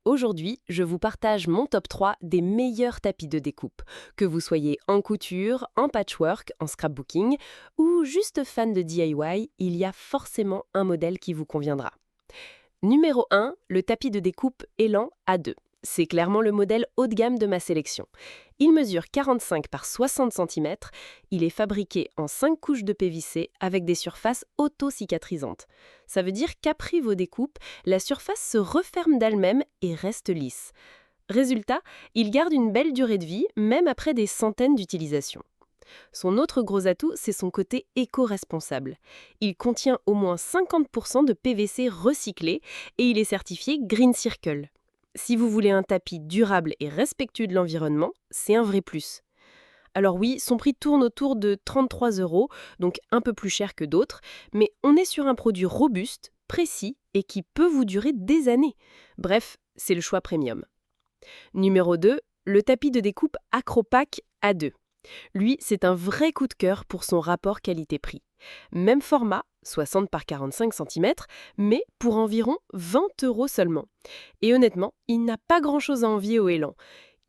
Aujourd'hui, je vous partage mon top 3 des meilleurs tapis de découpe. Que vous soyez en couture, en patchwork, en scrapbooking ou juste fan de DIY, il y a forcément un modèle qui vous conviendra. Numéro 1, le tapis de découpe Elan A2. C'est clairement le modèle haut de gamme de ma sélection. Il mesure 45 par 60 cm, il est fabriqué en 5 couches de PVC avec des surfaces auto-cicatrisantes. Ça veut dire qu'après vos découpes, la surface se referme d'elle-même et reste lisse. Résultat, il garde une belle durée de vie, même après des centaines d'utilisations. Son autre gros atout, c'est son côté éco-responsable. Il contient au moins 50% de PVC recyclé et il est certifié Green Circle. Si vous voulez un tapis durable et respectueux de l'environnement, c'est un vrai plus. Alors oui, son prix tourne autour de 33 euros, donc un peu plus cher que d'autres, mais on est sur un produit robuste, précis et qui peut vous durer des années. Bref, c'est le choix premium. Numéro 2, le tapis de découpe Acropack A2. Lui, c'est un vrai coup de cœur pour son rapport qualité-prix. Même format, 60 par 45 cm, mais pour environ 20 euros seulement. Et honnêtement, il n'a pas grand-chose à envier au Elan.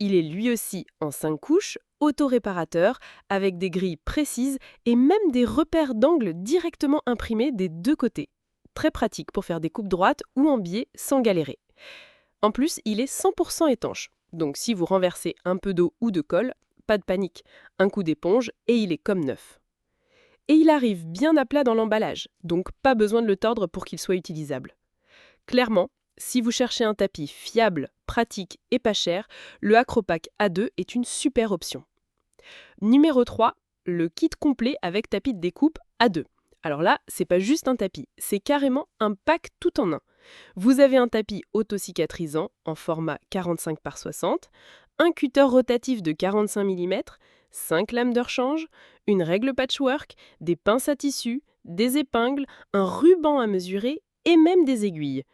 Il est lui aussi en 5 couches, auto-réparateur, avec des grilles précises et même des repères d'angle directement imprimés des deux côtés. Très pratique pour faire des coupes droites ou en biais sans galérer. En plus, il est 100% étanche. Donc si vous renversez un peu d'eau ou de colle, pas de panique, un coup d'éponge et il est comme neuf. Et il arrive bien à plat dans l'emballage, donc pas besoin de le tordre pour qu'il soit utilisable. Clairement, si vous cherchez un tapis fiable, pratique et pas cher, le Acropack A2 est une super option. Numéro 3, le kit complet avec tapis de découpe A2. Alors là, c'est pas juste un tapis, c'est carrément un pack tout en un. Vous avez un tapis auto-cicatrisant en format 45 par 60, un cutter rotatif de 45 mm, 5 lames de rechange, une règle patchwork, des pinces à tissu, des épingles, un ruban à mesurer et même des aiguilles.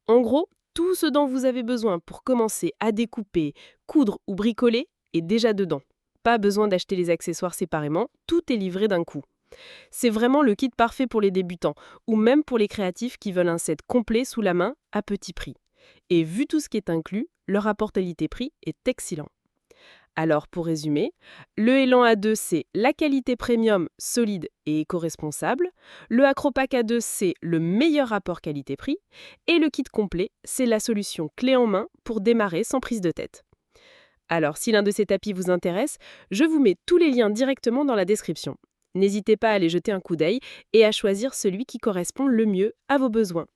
En gros, tout ce dont vous avez besoin pour commencer à découper, coudre ou bricoler est déjà dedans. Pas besoin d'acheter les accessoires séparément, tout est livré d'un coup. C'est vraiment le kit parfait pour les débutants, ou même pour les créatifs qui veulent un set complet sous la main à petit prix. Et vu tout ce qui est inclus, le rapport qualité-prix est excellent. Alors pour résumer, le Elan A2 c'est la qualité premium, solide et éco-responsable, le Acropack A2 c'est le meilleur rapport qualité-prix, et le kit complet c'est la solution clé en main pour démarrer sans prise de tête. Alors si l'un de ces tapis vous intéresse, je vous mets tous les liens directement dans la description. N'hésitez pas à aller jeter un coup d'œil et à choisir celui qui correspond le mieux à vos besoins.